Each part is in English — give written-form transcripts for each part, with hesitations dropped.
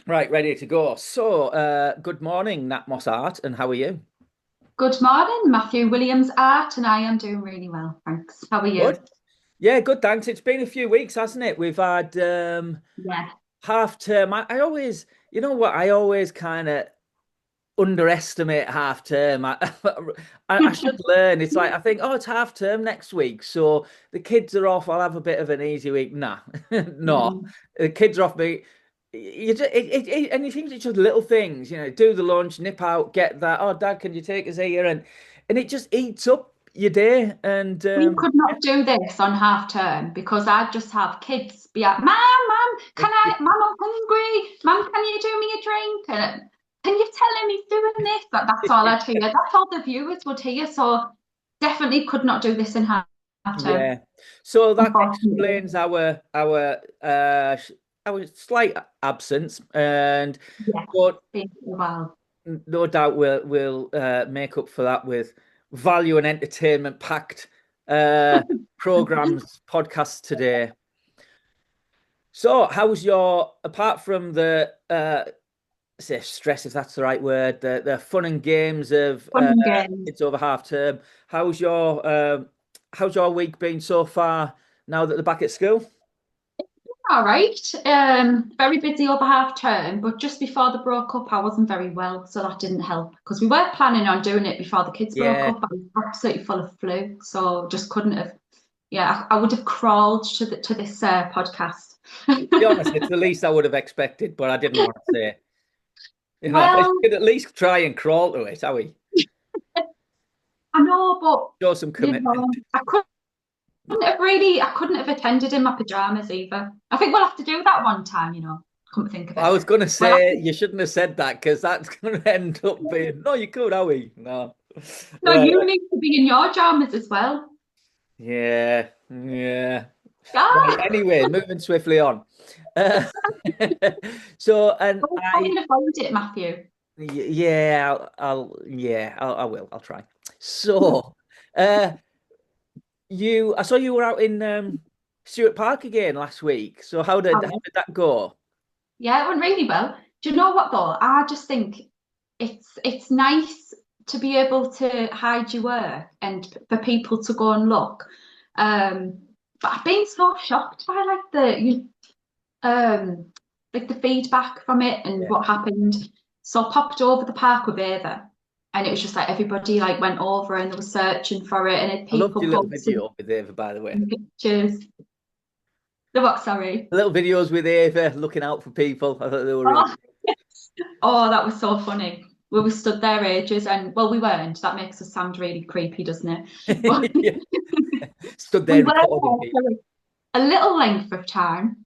Right, ready to go. So, good morning, Nat Moss Art, and how are you? Good morning, Matthew Williams Art, and I am doing really well, thanks. How are Good. you? Yeah, good, thanks. It's been a few weeks, hasn't it? We've had Yeah. half term. I always, you know what, I always kind of underestimate half term. I should learn. It's like I think, oh, it's half term next week, so the kids are off. I'll have a bit of an easy week. Nah, no, Mm. the kids are off. Me, you just and you think it's just little things, do the lunch, nip out, get that. Oh, Dad, can you take us here? And it just eats up your day. And We could not do this on half term because I'd just have kids be like, Mum, Mum, I'm hungry. Mum, can you do me a drink? And can you tell him he's doing this? That's all I'd hear. That's all the viewers would hear. So definitely could not do this in half term, yeah, so that unfortunately. explains our slight absence. And Yeah, but been a while. no doubt we'll make up for that with value and entertainment packed programs, podcasts today. So, how's your apart from the say stress, if that's the right word, the fun and games of Fun and games. it's over half term? How's your week been so far now that they're back at school? All right. Very busy over half term, but just before they broke up, I wasn't very well, so that didn't help because we were planning on doing it before the kids broke Yeah, up. I was absolutely full of flu, so just couldn't have. Yeah, I would have crawled to this podcast. be honest, it's the least I would have expected, but I didn't want to say. You Well, could at least try and crawl to it, are we? I know, but Show some commitment. I couldn't have attended in my pajamas either. I think we'll have to do that one time. Come to think of I it. was going to We'll have say to, you shouldn't have said that because that's going to end up being no, you could, are we? No. no, Right. you need to be in your pajamas as well. Yeah. Yeah. Right. Ah, Anyway, moving swiftly on. Uh, so, and don't try and avoid it, Matthew. yeah, I will. I'll try. So, uh, I saw you were out in Stewart Park again last week. So, how did that go? Yeah, it went really well. Do you know what though? I just think it's nice to be able to hide your work and for people to go and look. Um, but I've been so shocked by um like the feedback from it and Yeah. what happened. So I popped over the park with Ava, and it was just like everybody like went over and they were searching for it, and had I loved people your little posting video with Ava, by the way. pictures. The what? Sorry. The little videos with Ava looking out for people. I thought they were really Oh, oh, that was so funny. We were stood there ages, and well, we weren't. That makes us sound really creepy, doesn't it? But yeah. Stood we there were recording there people. for a little length of time.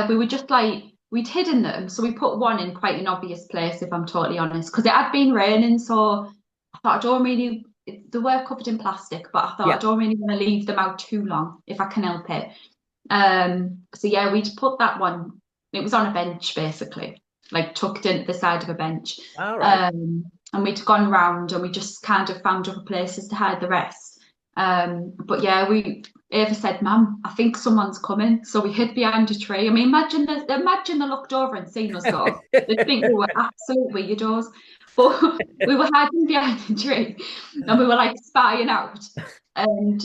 We were just like we'd hidden them, so we put one in quite an obvious place, if I'm totally honest, because it had been raining. So I thought I don't really. They were covered in plastic, but I thought I Yeah. don't really want to leave them out too long if I can help it. So yeah, we'd put that one. It was on a bench basically, like tucked into the side of a bench. All right. And we'd gone round and we just kind of found other places to hide the rest. But yeah, Ava said, "Mum, I think someone's coming." So we hid behind a tree. I mean, imagine they looked over and seen us go. They think we were absolute weirdos. But we were hiding behind the tree and we were like spying out. And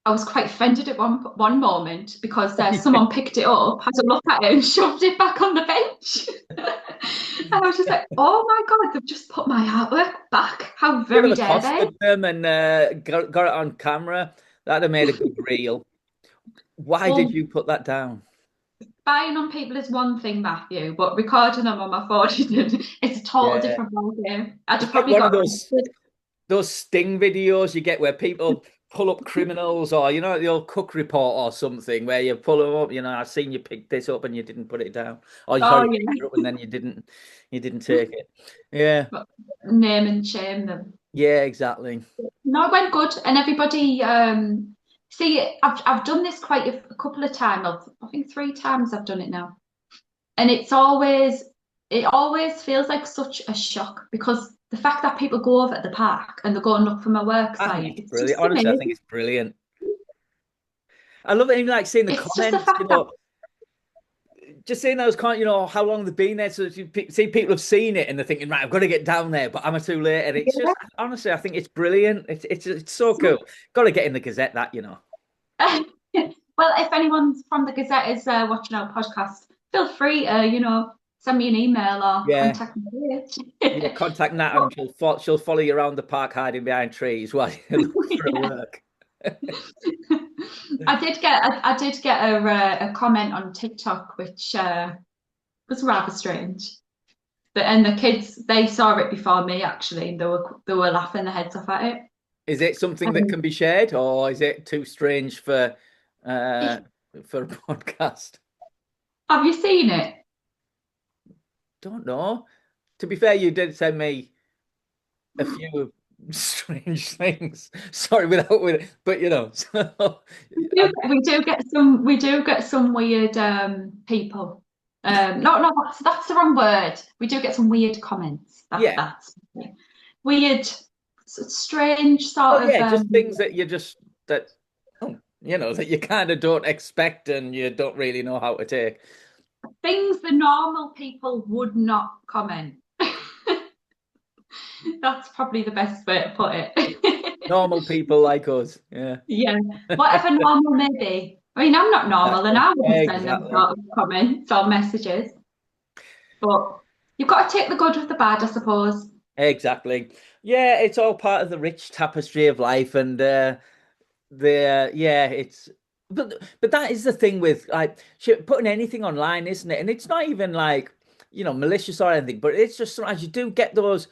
I was quite offended at one moment because someone picked it up, had a look at it, and shoved it back on the bench. I was just like, "Oh my God, they've just put my artwork back. How Could very have dare they?" accosted them and got it on camera. That'd have made a good reel. Why did Well, you put that down? spying on people is one thing, Matthew, but recording them on my phone it's a total Yeah. different ballgame. I'd have It's like probably one of got those arrested. sting videos you get where people pull up criminals, or the old cook report or something where you pull them up, I've seen you pick this up and you didn't put it down. Or you Oh sorry, picked yeah, it up and then you didn't take it. Yeah. but name and shame them. Yeah, exactly. No, it went good, and everybody. See, I've done this quite a couple of times. I think three times I've done it now, and it always feels like such a shock because the fact that people go over at the park and they go and look for my work I think site, it's it's brilliant. just Honestly, I think amazing. it's brilliant. I love it, even like seeing the It's just the comments, fact that just seeing those kind, how long they've been there. So you see people have seen it and they're thinking, right, I've got to get down there, but am I too late? And it's just honestly, I think it's brilliant. It's so cool. Got to get in the Gazette that. Well, if anyone's from the Gazette is watching our podcast, feel free to, send me an email or Yeah. contact me. Yeah, contact Nat and she'll follow you around the park hiding behind trees while you look for her work. I did get a comment on TikTok which was rather strange. And the kids they saw it before me actually, and they were laughing their heads off at it. Is it something that Um, can be shared, or is it too strange uh if, for a podcast? have you seen it? Don't know. To be fair, you did send me a few strange things. Sorry, but so We do get some weird people. No, that's the wrong word. We do get some weird comments. yeah. That's weird, strange Oh sort of yeah, just things that you just that oh, that you kind of don't expect and you don't really know how to take. things the normal people would not comment. That's probably the best way to put it. Normal people like us. Yeah. Yeah, whatever normal may be. I mean, I'm not normal and Exactly. I wouldn't send them Exactly. sort of comments or messages, but you've got to take the good with the bad, I suppose. Exactly. Yeah, it's all part of the rich tapestry of life, and yeah, it's but that is the thing with like putting anything online, isn't it? And it's not even like malicious or anything, but it's just sometimes you do get those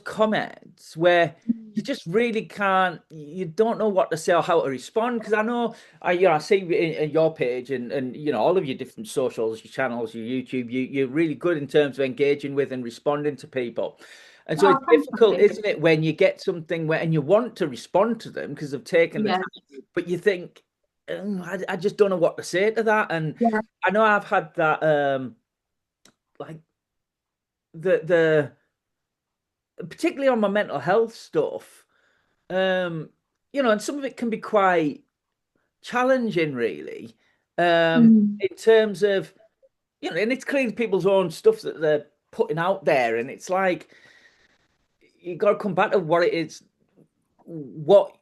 comments where you just really can't, you don't know what to say or how to respond. Because I know I see in your page and all of your different socials, your channels, your YouTube, you're really good in terms of engaging with and responding to people. And so Oh, it's thank difficult, you. isn't it, when you get something where and you want to respond to them because they've taken the Yeah, time, but you think, I just don't know what to say to that. And yeah. I know I've had that, like the particularly on my mental health stuff, and some of it can be quite challenging, really, Mm. in terms of, and it's clearly people's own stuff that they're putting out there, and it's like you got to come back to what it is, what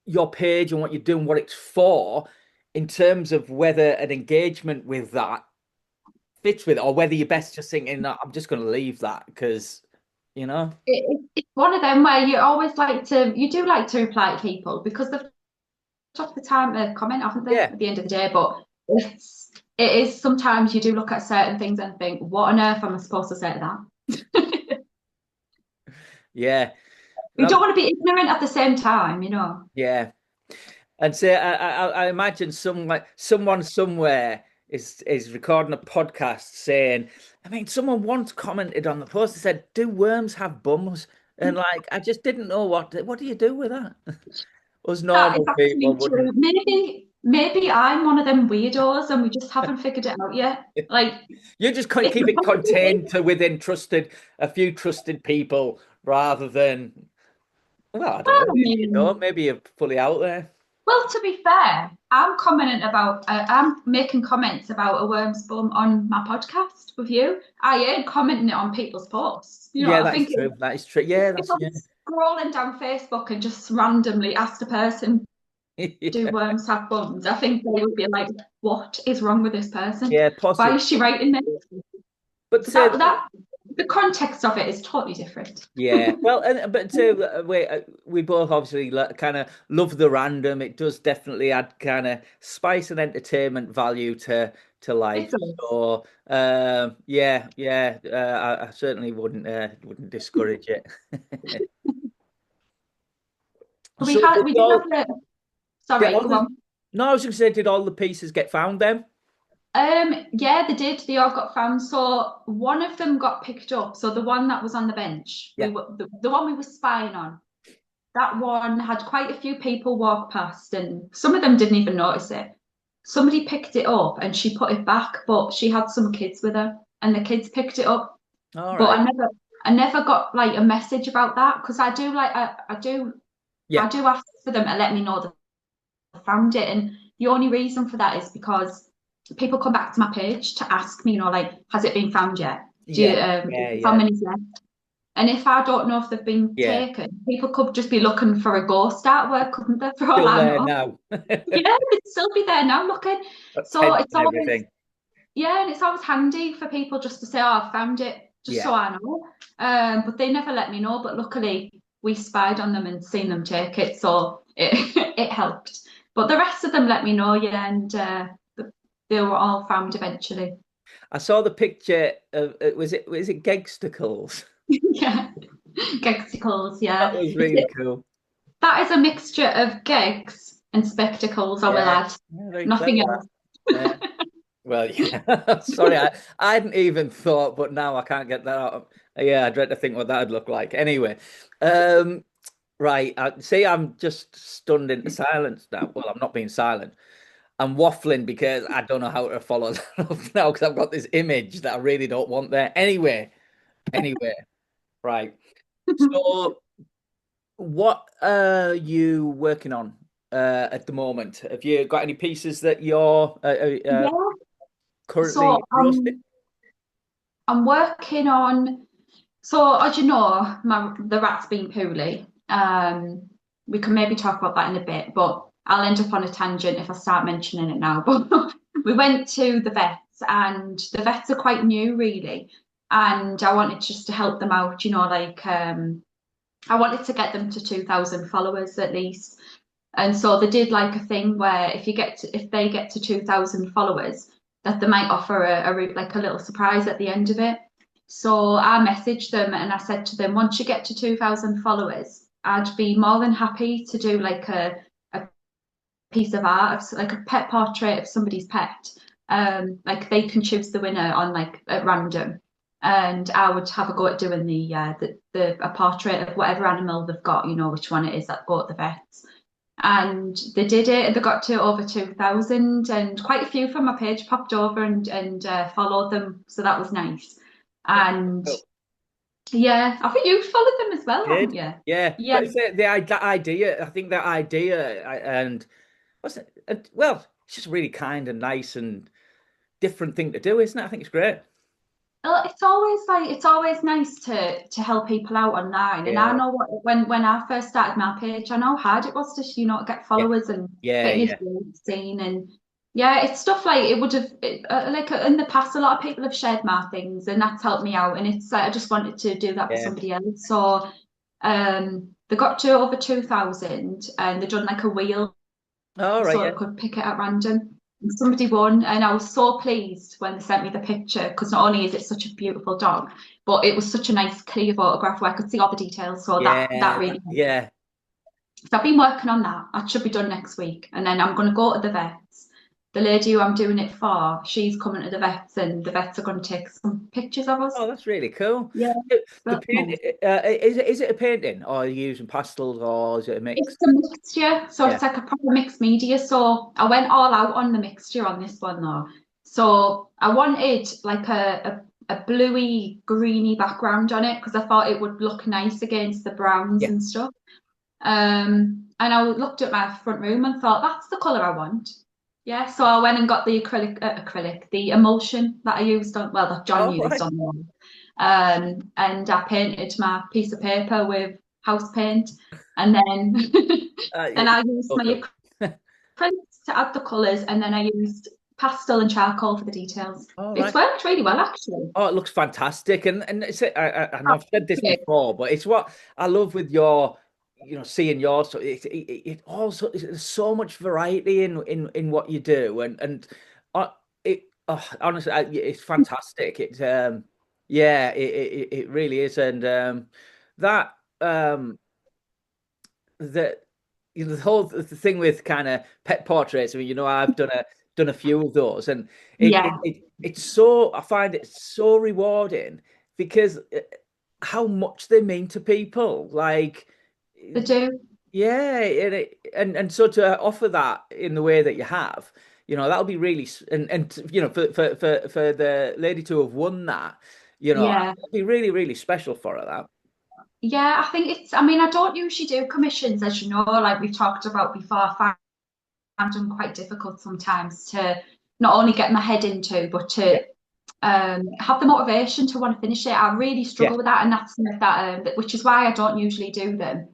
your page and what you're doing, what it's for, in terms of whether an engagement with that fits with it, or whether you're best just thinking, "No, I'm just going to leave that because, you know, It's one of them where you do like to reply to people because they've took the time to comment, haven't they, yeah, at the end of the day? But it is sometimes you do look at certain things and think, what on earth am I supposed to say to that? yeah, You no, don't want to be ignorant at the same time. yeah." And say, I imagine someone somewhere is recording a podcast saying, I mean, someone once commented on the post and said, "Do worms have bums?" And like, I just didn't know what do you do with that? Us That is normal people actually true. wouldn't. Maybe I'm one of them weirdos and we just haven't figured it out yet. Like, You just can't it's keep it contained to within a few trusted people rather than, well, I don't well, know, I maybe you don't, mean, maybe you're fully out there. well, to be fair, I'm making comments about a worm's bum on my podcast with you. I ain't commenting it on people's posts. Yeah, I that is think true. That is true. Yeah, if that's I yeah. was scrolling down Facebook and just randomly asked a person, do Yeah, worms have bums? I think they would be like, what is wrong with this person? yeah, Why possibly. is she writing this? But So say that the context of it is totally different. yeah, well, but we both obviously kind of love the random. It does definitely add kind of spice and entertainment value to It life. does. So yeah, yeah, I certainly wouldn't discourage it. We So had did we did all have a did sorry, all go the on. no, I was going to say, did all the pieces get found then? Yeah, they did. They all got found. So one of them got picked up. So the one that was on the bench, Yeah. the one we were spying on, that one had quite a few people walk past, and some of them didn't even notice it. Somebody picked it up and she put it back, but she had some kids with her, and the kids picked it up. All But right. I never got like a message about that because Yeah. I do ask for them to let me know that I found it, and the only reason for that is because people come back to my page to ask me, like, has it been found yet? Do Yeah, you, yeah, how yeah, many's left? And if I don't know if they've been yeah. taken, people could just be looking for a ghost artwork, couldn't they? For all Still I there know. now. Yeah, they'd still be there now looking. Got So tents it's and always, everything. yeah, and it's always handy for people just to say, oh, I found it, just Yeah. so I know. But they never let me know. But luckily, we spied on them and seen them take it, so it it helped. But the rest of them let me know, yeah, and they were all found eventually. I saw the picture of was it Gegsticles? Yeah, Gexicles, That yeah. was really cool. That is a mixture of gigs and spectacles, I will Yeah. add. Yeah, very clever Nothing that. else. Yeah. Well, yeah. Sorry, I hadn't even thought, but now I can't get that out. Yeah, I dread to think what that'd look like. Anyway, um, right. See, I'm just stunned into silence now. Well, I'm not being silent. I'm waffling because I don't know how to follow that up now because I've got this image that I really don't want there. Anyway, right. So, what are you working on at the moment? Have you got any pieces that you're Yeah. currently So roasting? I'm working on. So as you know, the rat's been poorly. We can maybe talk about that in a bit, but I'll end up on a tangent if I start mentioning it now. But we went to the vets, and the vets are quite new, really. And I wanted just to help them out, like I wanted to get them to 2,000 followers at least. And so they did like a thing where if they get to 2,000 followers, that they might offer like a little surprise at the end of it. So I messaged them and I said to them, once you get to 2,000 followers, I'd be more than happy to do like a piece of art, like a pet portrait of somebody's pet. Like they can choose the winner on like at random, and I would have a go at doing the a portrait of whatever animal they've got, which one it is that go at the vets. And they did it, and they got to over 2,000, and quite a few from my page popped over and followed them, so that was nice. And Oh, yeah, I think you followed them as well, haven't did you? yeah, Yeah. but it's that idea. I think that idea and what's it? Well, it's just really kind and nice and different thing to do, isn't it? I think it's great. Well, it's always nice to help people out online. And I Yeah, know when I first started my page, I know how hard it was to get yeah, followers and yeah, get your yeah, face seen. And yeah, it's stuff like it would have like in the past, a lot of people have shared my things, and that's helped me out. And it's like I just wanted to do that for yeah. somebody else. So they got to over 2,000, and they done like a wheel All right, so yeah, I could pick it at random. And somebody won, and I was so pleased when they sent me the picture because not only is it such a beautiful dog, but it was such a nice, clear photograph where I could see all the details. So that yeah, really helped. yeah, So I've been working on that. That should be done next week, and then I'm going to go to the vets. The lady who I'm doing it for, she's coming to the vets, and the vets are going to take some pictures of us. Oh, that's really cool. Yeah, The that's paint nice. is it a painting or are you using pastels or is it a mix? It's a mixture, so Yeah, it's like a proper mixed media. So I went all out on the mixture on this one though. So I wanted like a bluey, greeny background on it because I thought it would look nice against the browns yeah. and stuff. And I looked at my front room and thought that's the colour I want. Yeah, so I went and got the the emulsion that I used on, well, that John Oh, used right. on the wall. And I painted my piece of paper with house paint, and then then It's I used so my cool. acrylics to add the colours, and then I used pastel and charcoal for the details. All It's right. worked really well, actually. Oh, it looks fantastic, and and Oh, I've said this okay. before, but it's what I love with your, seeing your so it also there's so much variety in what you do, and it honestly it's fantastic. It's yeah, it really is, and that that the whole the thing with kind of pet portraits. I mean, I've done a few of those, and Yeah, it's so I find it so rewarding because how much they mean to people. Like, they do. yeah, and so to offer that in the way that you have, that'll be really and for the lady to have won that, Yeah. it'll be really really special for her that. Yeah, I think I mean, I don't usually do commissions, as you know, like we've talked about before. I find them quite difficult sometimes not only get my head into, but Yeah, to have the motivation to want to finish it. I really yeah, struggle with that, and that's something that, which is why I don't usually do them.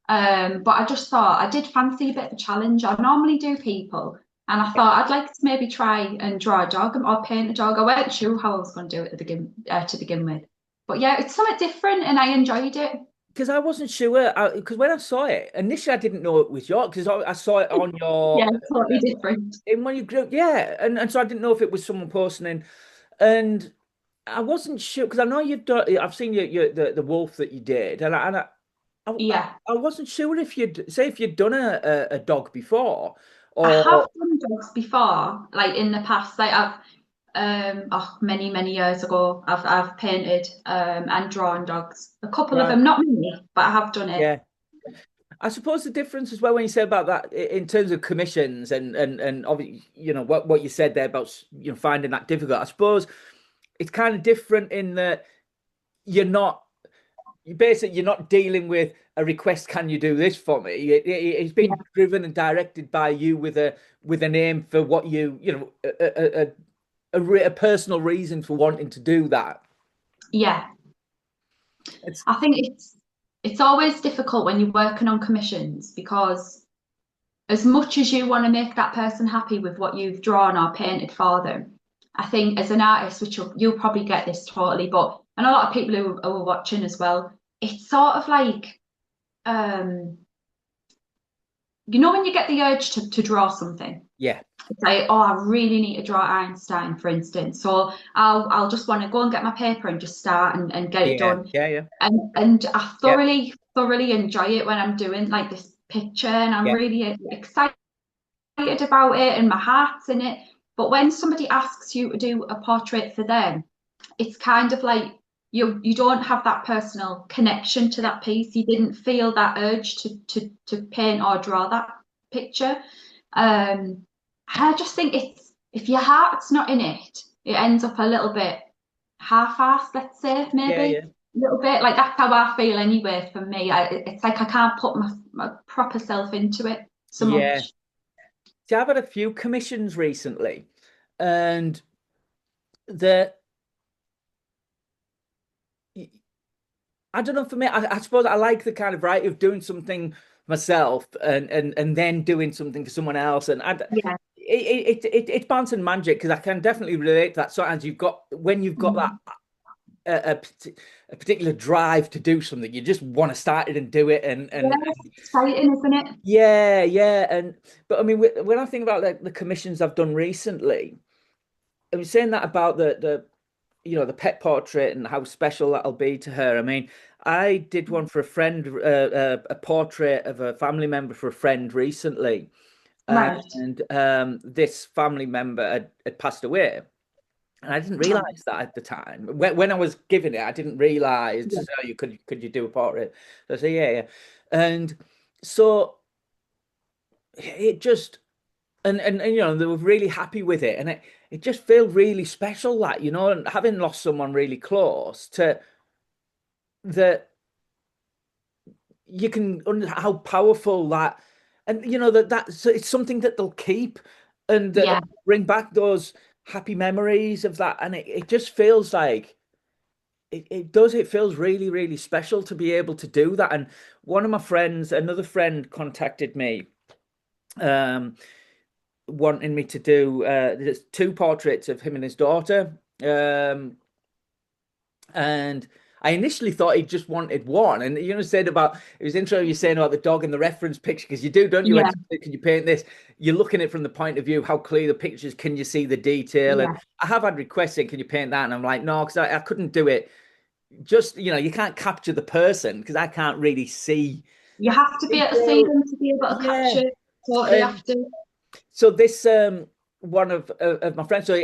But I just thought I did fancy a bit of a challenge. I normally do people, and I thought I'd like to maybe try and draw a dog or paint a dog. I wasn't sure how I was going to do it to begin with, but yeah, it's something different, and I enjoyed it. because I wasn't sure. Because when I saw it initially, I didn't know it was yours because I saw it on Yeah, your totally different. in when you grew. Yeah, and so I didn't know if it was someone posting in, and I wasn't sure because I know you've done. I've seen the wolf that you did, I Yeah, I wasn't sure if you'd say if you'd done a dog before I have or done dogs before, like in the past. Like I've many years ago, I've painted and drawn dogs. A couple of right. them, not many, but I have done it. Yeah. I suppose the difference as well when you say about that in terms of commissions and obviously what you said there about finding that difficult. I suppose it's kind of different in that you're not you're not dealing with a request. Can you do this for me? It's Yeah, been driven and directed by you with an aim for what a personal reason for wanting to do that. yeah. It's I think it's always difficult when you're working on commissions because as much as you want to make that person happy with what you've drawn or painted for them, I think as an artist, which you'll probably get this totally, but and a lot of people who are watching as well, it's sort of like um, when you get the urge to draw something. yeah, It's like, oh, I really need to draw Einstein, for instance. So I'll just want to go and get my paper and just start and get it yeah, done. yeah, yeah, And I yeah, thoroughly enjoy it when I'm doing like this picture and I'm yeah, really excited about it and my heart's in it. But when somebody asks you to do a portrait for them, it's kind of like you don't have that personal connection to that piece. You didn't feel that urge to paint or draw that picture. Um, I just think it's if your heart's not in it, it ends up a little bit half-assed, let's say, yeah, maybe yeah, a little bit. Like that's how I feel anyway. For me, it's like I can't put my proper self into it so yeah. much. See, I've had a few commissions recently, and the I don't know for me. I suppose I like the kind of variety of doing something myself and then doing something for someone else, and Yeah. it's balance and magic because I can definitely relate to that. Sometimes you've got that Mm. a particular drive to do something, you just want to start it and do it, Yeah, it's exciting, isn't it? yeah, yeah, and but I mean, when I think about the commissions I've done recently, I was saying that about the pet portrait and how special that'll be to her. I mean, I did one for a friend, a portrait of a family member for a friend recently, Right. and this family member had passed away. And I didn't Oh, realize that at the time. When I was giving it, I didn't realize to yeah. say, oh, you could you do a portrait? So I say, yeah, yeah. And so it just and they were really happy with it, and it just felt really special, that and having lost someone really close to that, you can under how powerful that, and that so it's something that they'll keep and that Yeah. bring back those happy memories of that, and it just feels like it feels really really special to be able to do that. And another friend contacted me, um wanting me to do there's two portraits of him and his daughter, and I initially thought he just wanted one. And said about it was interesting you saying about the dog and the reference picture, because you do, don't you? Yeah. Can you paint this? You're looking at it from the point of view how clear the pictures. Can you see the detail? And Yeah. I have had requests saying, can you paint that? And I'm like, no, because I couldn't do it. Just you can't capture the person because I can't really see You have to be able to see detail. them to be able to Yeah. capture. Totally And have to. so this one of my friends, so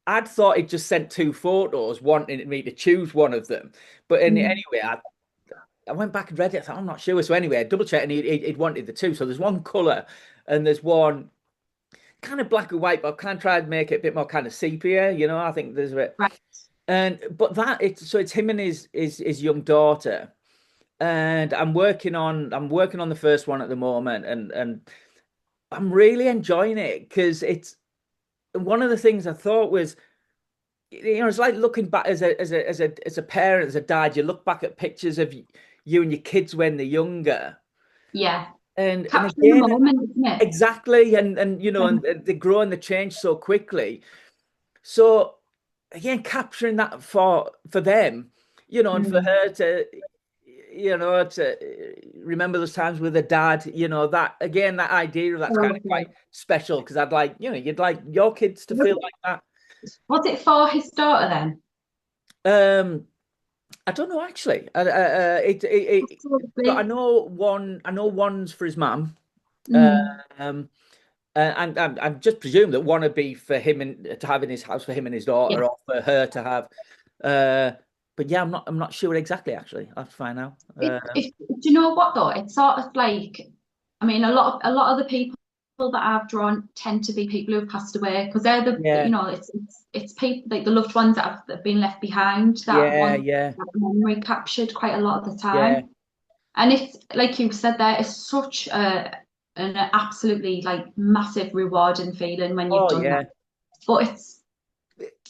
I'd thought it just sent two photos, wanting me to choose one of them. But Mm. anyway, I went back and read it. I thought, I'm not sure. So anyway, I double checked, and he'd wanted the two. So there's one color, and there's one kind of black and white, but I've kind of tried to make it a bit more kind of sepia. I think there's a bit, Right. and but it's him and his young daughter, and I'm working on the first one at the moment, and I'm really enjoying it because one of the things I thought was, it's like looking back as a parent, as a dad, you look back at pictures of you and your kids when they're younger, Yeah. and Capturing the again, moment, isn't it? exactly, and and they grow and they change so quickly. So again, capturing that for them, and for Mm. her to, to remember those times with her dad, that again, that idea of that's kind So, of yeah. quite special because I'd like, you'd like your kids to feel like Was it for his daughter then? that. I don't know actually. So I Possibly. know one. I know one's for his mum. Mm. Um, and I just presume that one would be for him and to have in his house for him and his Yeah. daughter, or for her to have. Uh, but yeah, I'm not sure exactly. Actually, I'll have to find out. Do you know what though? It's sort of like, I mean, a lot of the people that I've drawn tend to be people who've passed away because they're Yeah, it's people like the loved ones that have been left behind that yeah, want yeah, that memory captured quite a lot of the yeah. time. And it's like you said there, it's such an absolutely like massive rewarding feeling when you've Oh done that. yeah, But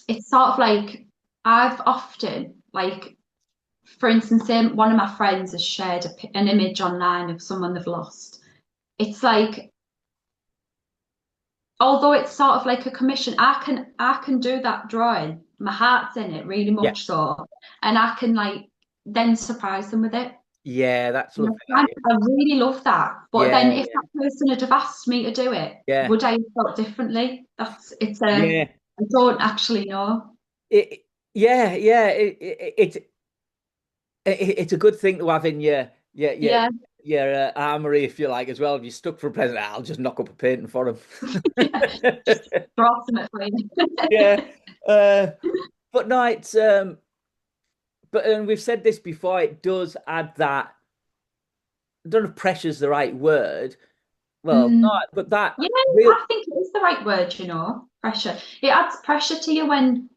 it's sort of like I've often like for instance, say one of my friends has shared an image online of someone they've lost. It's like, although it's sort of like a commission, I can do that drawing. My heart's in it, really yeah, much so, and I can like then surprise them with it. yeah. That's And lovely. That is. I really love that. But then Yeah, if yeah, that person had have asked me to do it, yeah, would I have felt differently? yeah. I don't actually know. Yeah, yeah. It's a good thing to have in your Yeah, armory, if you like, as well. If you're stuck for a present, I'll just knock up a painting for him. yeah, just throw some at me. Yeah, uh, but no, it's but and we've said this before. It does add that. I don't know if pressure's the right word. Well, no, Mm. but that Yeah, real. I think it is the right word, pressure. It adds pressure to you when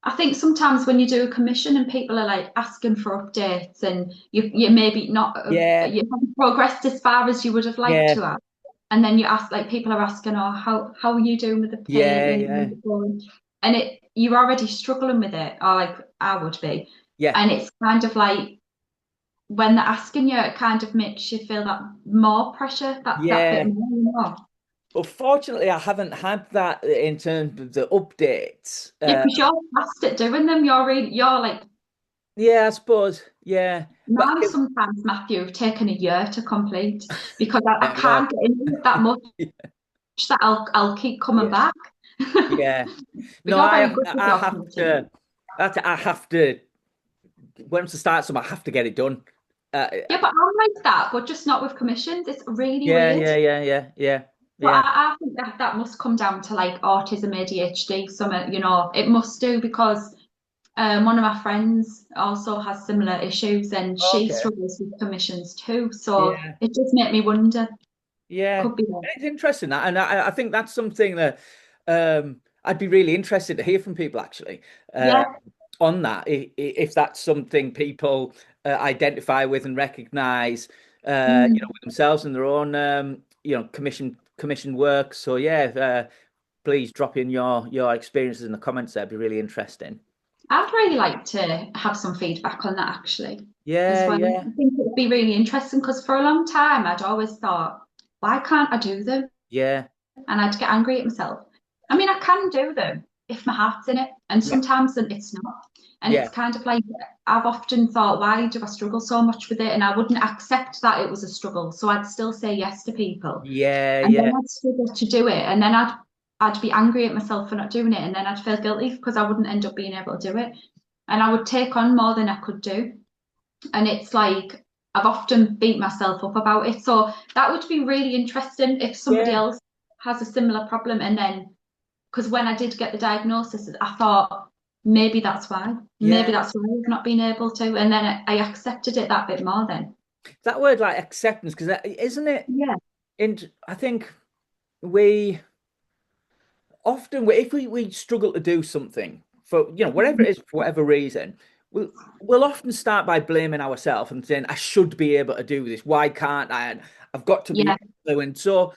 I think sometimes when you do a commission and people are like asking for updates and you maybe not Yeah, you haven't progressed as far as you would have liked yeah, to have. And then you ask like people are asking, oh, how are you doing with the yeah, painting? yeah, And you're already struggling with it, or like I would be. yeah, And it's kind of like when they're asking you, it kind of makes you feel that more pressure, that bit yeah. more. Unfortunately, I haven't had that in terms of the updates. Yeah, because you're fast at doing them. You're like Yeah, I suppose. Yeah, but mine sometimes, Matthew, have taken a year to complete because I yeah, well, can't get into it that much that I'll keep coming yeah, back. yeah. But No, you're very good with I your have committing. to. I have to. Once I start some, I have to get it done. Yeah, but I'm like that, but just not with commissions. It's really Yeah, weird. yeah, yeah, yeah, yeah, But yeah, I think that must come down to like autism, ADHD, something, it must do because one of my friends also has similar issues and she okay, struggles with commissions too. So yeah, it just made me wonder, yeah. could be that. It's interesting that, and I think that's something that I'd be really interested to hear from people actually uh, Yeah. on that. If that's something people identify with and recognize, Mm. with themselves and their own, commission work. So yeah, please drop in your experiences in the comments. That'd be really interesting. I'd really like to have some feedback on that actually as Yeah, well. yeah, I think it would be really interesting because for a long time I'd always thought, why can't I do them? yeah, And I'd get angry at myself. I mean, I can do them if my heart's in it, and yeah, sometimes it's not. And yeah, it's kind of like I've often thought, why do I struggle so much with it? And I wouldn't accept that it was a struggle, so I'd still say yes to people, yeah, and then yeah, I'd struggle to do it, and then I'd be angry at myself for not doing it, and then I'd feel guilty because I wouldn't end up being able to do it, and I would take on more than I could do. And it's like I've often beat myself up about it. So that would be really interesting if somebody yeah, else has a similar problem. And then, because when I did get the diagnosis, I thought maybe that's why. Maybe yeah. that's why I've not been able to. And then I accepted it that bit more then. That word like acceptance, because isn't it? Yeah. I think we often, if we struggle to do something for, whatever it is, for whatever reason, we'll often start by blaming ourselves and saying, I should be able to do this. Why can't I? And I've got to be Yeah. able to. And so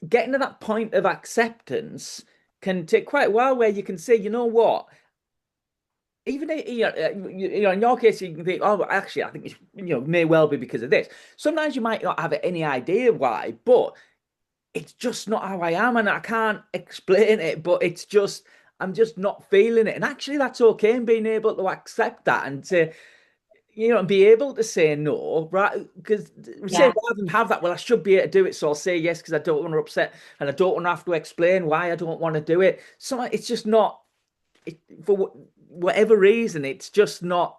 getting to that point of acceptance can take quite a while where you can say, you know what, even in your case, you can think, oh, well, actually, I think it's, may well be because of this. Sometimes you might not have any idea why, but it's just not how I am, and I can't explain it. But it's just I'm just not feeling it, and actually, that's okay. And being able to accept that and to and be able to say no, right? Because say Yeah. rather than have that, well, I should be able to do it, so I'll say yes because I don't want to upset, and I don't want to have to explain why I don't want to do it. So it's just not for whatever reason, it's just not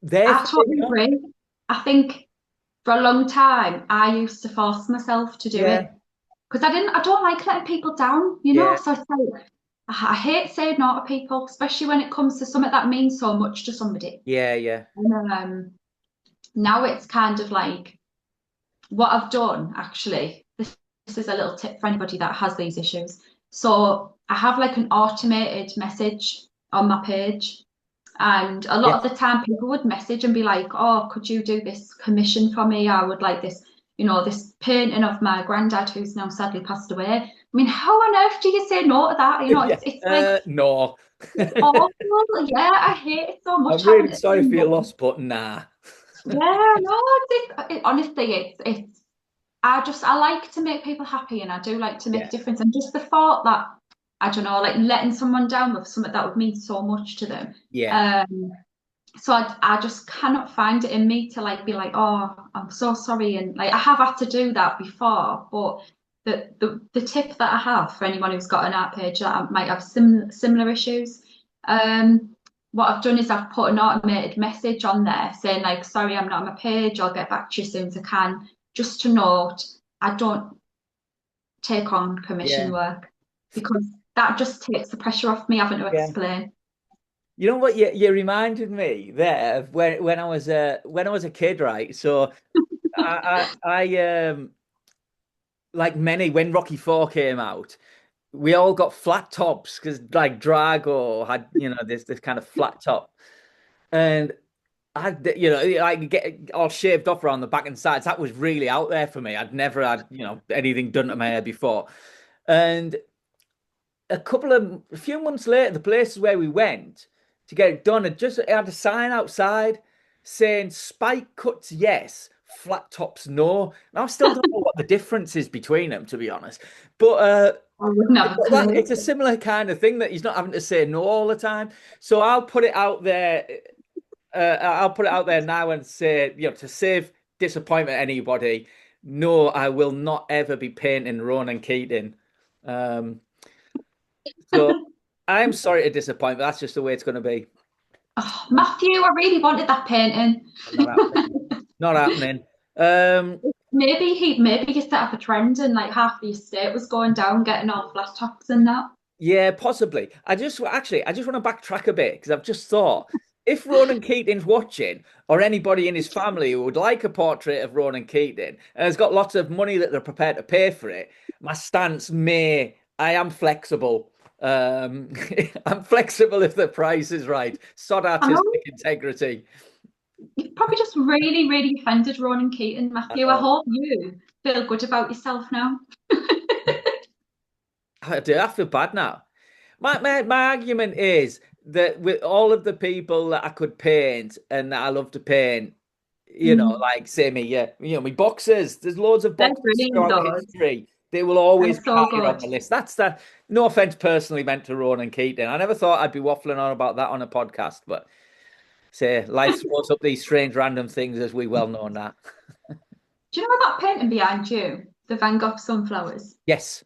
there I for me. totally agree. I think for a long time, I used to force myself to do Yeah, it because I don't like letting people down, yeah, So it's like, I hate saying no to people, especially when it comes to something that means so much to somebody. yeah, yeah, And now it's kind of like what I've done, actually. This is a little tip for anybody that has these issues. So I have like an automated message on my page. And a lot of yes, the time, people would message and be like, "Oh, could you do this commission for me? I would like this, this painting of my granddad who's now sadly passed away." I mean, how on earth do you say no to that? yeah. It's like No. awful. Yeah, I hate it so much I'm having really to say sorry for your no. loss, but nah. Yeah, no, honestly, it's. I like to make people happy, and I do like to make a Yeah, difference. And just the thought that I don't know, like letting someone down with something that would mean so much to them. yeah, Um, so I just cannot find it in me to like be like, oh, I'm so sorry, and like I have had to do that before, but the tip that I have for anyone who's got an art page that might have similar issues, um, what I've done is I've put an automated message on there saying like, sorry, I'm not on my page. I'll get back to you as soon as I can. Just to note, I don't take on commission yeah, work because that just takes the pressure off me having to yeah. explain. You know what? You reminded me there of when I was a kid, right? So I like many when Rocky Four came out, we all got flat tops because like Drago had this kind of flat top, and I get all shaved off around the back and sides. That was really out there for me. I'd never had anything done to my hair before, and a few months later, the places where we went to get it done it had a sign outside saying spike cuts yes, flat tops no. Now I still don't know what the difference is between them, to be honest. But I wouldn't have a it's clue. a similar kind of thing that he's not having to say no all the time. So I'll put it out there. I'll put it out there now and say, to save disappointment anybody, no, I will not ever be painting Ronan Keating. Um, so I'm sorry to disappoint, but that's just the way it's going to be. Oh, Matthew, I really wanted that painting. Not happening. Not happening. Um, Maybe he set up a trend and like half the estate was going down, getting all flat tops and that. yeah, possibly. I just want to backtrack a bit because I've just thought if Ronan Keating's watching, or anybody in his family who would like a portrait of Ronan Keating and has got lots of money that they're prepared to pay for it, my stance I am flexible. Um, I'm flexible if the price is right. Sod I know artistic integrity. you've probably just really, really offended Ronan Keating, I Matthew. I know. hope you feel good about yourself now. I do. I feel bad now. My argument is that with all of the people that I could paint and that I love to paint, Mm. like say me, yeah, my boxers. There's loads of They're boxers brilliant, throughout those. history. They will They're always be so higher on good. the list. That's that. No offense personally meant to Ronan Keating. I never thought I'd be waffling on about that on a podcast, but say life throws up these strange random things as we well know that. Do you know that painting behind you? The Van Gogh sunflowers. Yes.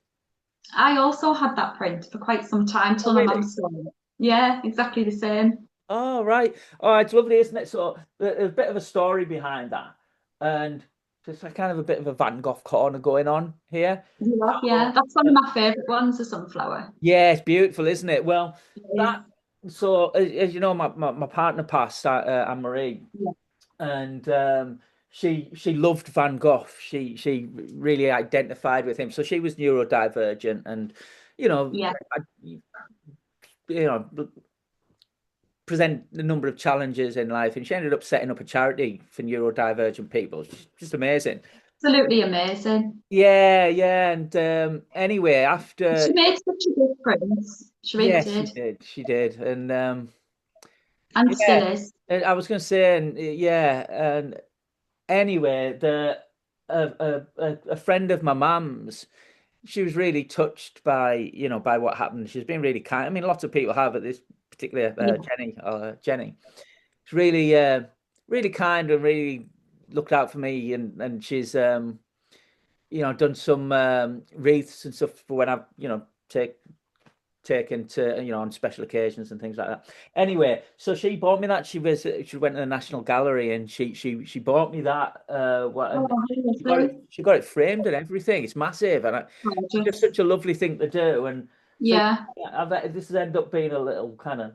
I also had that print for quite some time Oh, till my mum really? stole it. Yeah, exactly the same. Oh, right. Oh, it's lovely, isn't it? So there's a bit of a story behind that. And just a kind of a bit of a Van Gogh corner going on here. Yeah, yeah. So, That's one of my favourite ones, the sunflower. yeah, it's beautiful, isn't it? Well, that, It so as you know, my partner passed, Anne Marie, is. and she loved Van Gogh. She really identified with him. So she was neurodivergent and, you know, Yeah, I, you know, present a number of challenges in life, and she ended up setting up a charity for neurodivergent people. It's just amazing. absolutely amazing. Yeah, yeah. And anyway, She after made such a difference. She really yeah, she did. did, she did, and And yeah, still is. and I was going to say, and yeah, and anyway, a friend of my mum's, she was really touched by by what happened. She's been really kind. I mean, lots of people have, but this particular Yeah. Jenny, it's really really kind and really looked out for me, and she's done some wreaths and stuff for when I've take taken to on special occasions and things like that. Anyway, so she bought me that. She went to the National Gallery and she bought me that. Oh, And lovely. she got it framed and everything. It's massive, and it's just Gorgeous. such a lovely thing to do. And so Yeah. yeah, this has ended up being a little kind of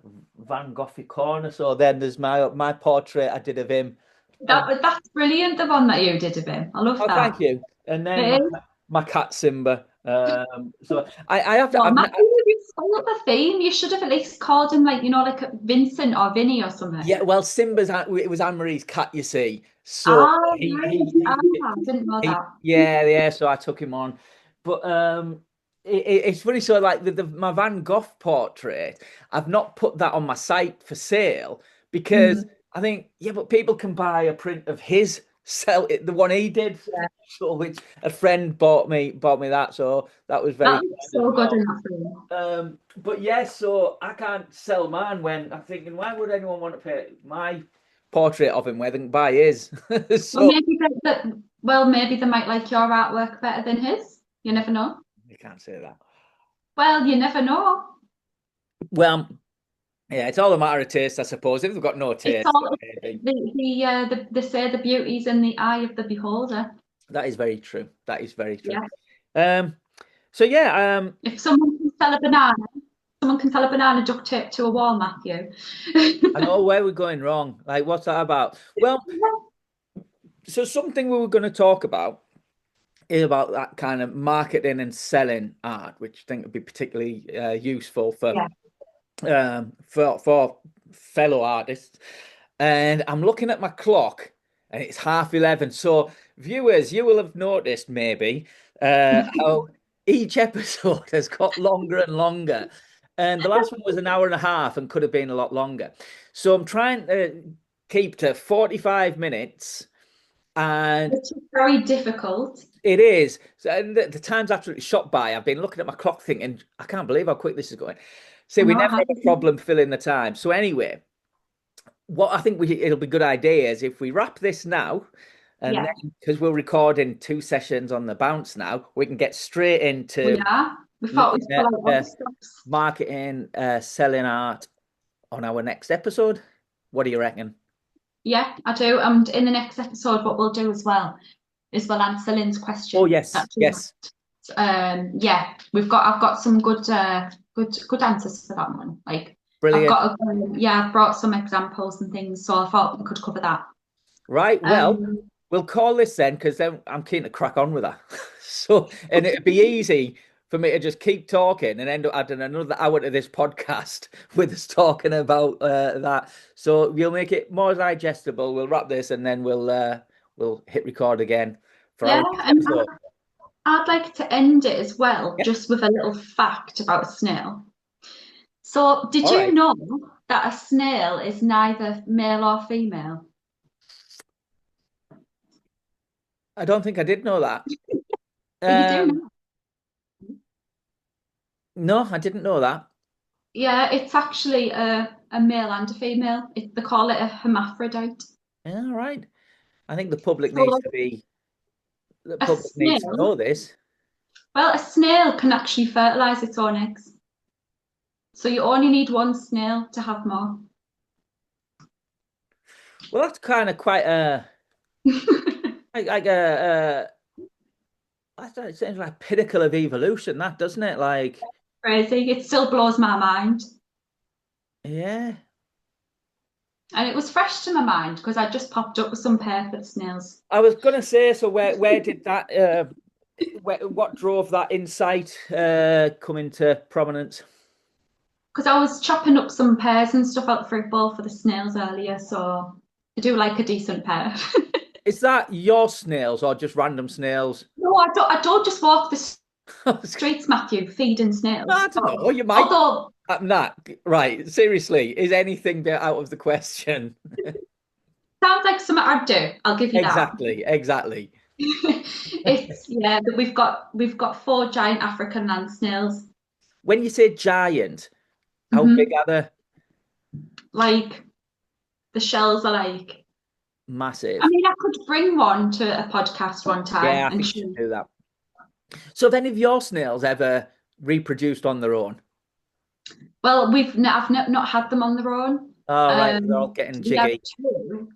Van Goghy corner. So then there's my portrait I did of him, and That's brilliant, the one that you did of him. I love oh, that. thank you. And then It is. my cat Simba. So I have to. Well, Matthew, you stole the theme. You should have at least called him like, like Vincent or Vinny or something. Yeah, well, it was Anne Marie's cat, you see. So Ah, right. I didn't know that. yeah, yeah. So I took him on, but it's funny. So like my Van Gogh portrait, I've not put that on my site for sale because Mm, I think yeah, but people can buy a print of his sell it, the one he did. yeah. So which a friend bought me that, so that was very That looks kind as so good in well. that film. But yeah, so I can't sell mine when I'm thinking, why would anyone want to pay my portrait of him where they can buy his? Well, So maybe they might like your artwork better than his. You never know. you can't say that. Well, you never know. Well, yeah, it's all a matter of taste, I suppose. If they've got no It's taste, then all maybe. they say the beauty's in the eye of the beholder. That is very true. That is very true. Yeah. Um, so yeah, If someone can sell a banana, someone can sell a banana duct tape to a wall, Matthew. I know where we're going wrong. Like, what's that about? Well, so something we were going to talk about is about that kind of marketing and selling art, which I think would be particularly useful Yeah. for fellow artists. And I'm looking at my clock, and it's 11:30. So, viewers, you will have noticed maybe how each episode has got longer and longer. And the last one was an hour and a half and could have been a lot longer. So I'm trying to keep to 45 minutes, and Which is very difficult. it is. So, and the time's absolutely shot by. I've been looking at my clock thinking, I can't believe how quick this is going. See, I we know never it have a happens. problem filling the time. So anyway, what I think it'll be a good idea is if we wrap this now, and Yeah, then because we're recording two sessions on the bounce now, we can get straight we into are. We thought looking we'd pull at out other stuff. marketing, selling art on our next episode. What do you reckon? Yeah, I do. And in the next episode, what we'll do as well is we'll answer Lynn's Oh question that yes, she yes, asked. Yeah, I've got some good answers for that one. Like brilliant. I've brought some examples and things, so I thought we could cover that. Right, well, Um, we'll call this then because then I'm keen to crack on with that. So, and it'd be easy for me to just keep talking and end up adding another hour to this podcast with us talking about that. So we'll make it more digestible. We'll wrap this and then we'll hit record again for our yeah, next and episode. I'd like to end it as well, Yeah. just with a little fact about a snail. So, did All you right. know that a snail is neither male or female? I don't think I did know that. But you do Um, know. no, I didn't know that. Yeah, it's actually a male and a female. They call it a hermaphrodite. Yeah, all right. I think So, the a public needs to snail, know this. well, a snail can actually fertilize its own eggs. So you only need one snail to have more. Well, that's kind of quite like it sounds like pinnacle of evolution, that doesn't it? Like, Crazy. It still blows my mind. yeah. And it was fresh to my mind because I just popped up with some perfect snails. I was gonna say, so where did that what drove that insight come into prominence? Because I was chopping up some pears and stuff out the fruit bowl for the snails earlier, so I do like a decent pear. Is that your snails or just random snails? No, I don't just walk the streets, Matthew, feeding snails. I don't know. You might. Although Nah, right. Seriously, is anything out of the question? sounds like something I'd do. I'll give you that. Exactly, exactly. It's yeah, but we've got four giant African land snails. When you say giant, how big Hmm. are they? Like the shells are like. I Massive. mean, I could bring one to a podcast one time Yeah, I and think you should show. do that. So, have any of your snails ever reproduced on their own? Well, I've not had them on their own. Oh, right. They're all getting We have jiggy. two,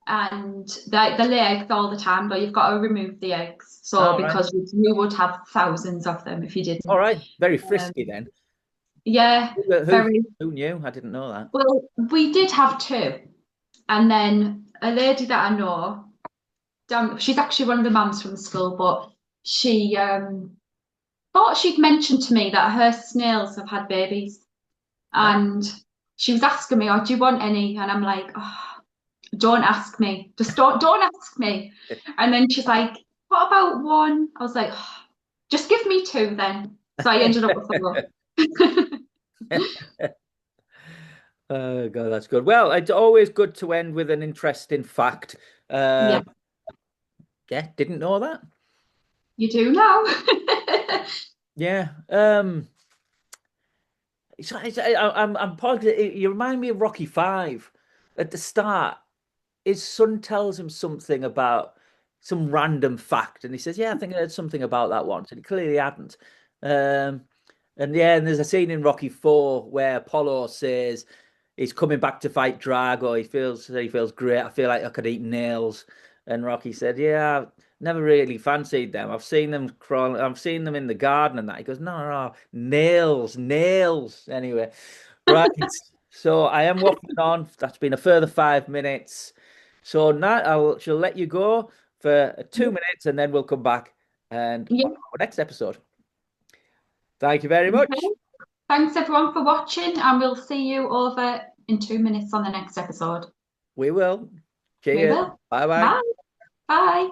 and they lay eggs all the time, but you've got to remove the eggs. So All right. because you would have thousands of them if you All didn't. right. Very Um, frisky then. yeah, Who, who, very. who knew? I didn't know that. Well, we did have two, and then a lady that I know, she's actually one of the mums from the school, but she thought she'd mentioned to me that her snails have had babies. Oh, And she was asking me, "Oh, do you want any?" And I'm like, "Oh, don't ask me. Just don't ask me." And then she's like, "What about one?" I was like, oh, "Just give me two then." So I ended up with four. oh God, that's good. Well, it's always good to end with an interesting fact. Yeah, Um, yeah, didn't know that. you do now. Yeah. I'm positive. You remind me of Rocky Five. At the start, his son tells him something about some random fact, and he says, "Yeah, I think I heard something about that once," and he clearly hadn't. Um, and yeah, and there's a scene in Rocky Four where Apollo says he's coming back to fight Drago. He feels great. I feel like I could eat nails. And Rocky said, "Yeah, I've never really fancied them. I've seen them crawling. I've seen them in the garden and that." He goes, "No, no, no, nails, nails." Anyway, right. So I am waffling on. That's been a further 5 minutes. So now shall let you go for 2 minutes and then we'll come back and Yeah. on our next episode. Thank you very much. Okay. Thanks everyone for watching, and we'll see you over in 2 minutes on the next episode. We will. We Cheers. will. Bye bye. Bye. Bye.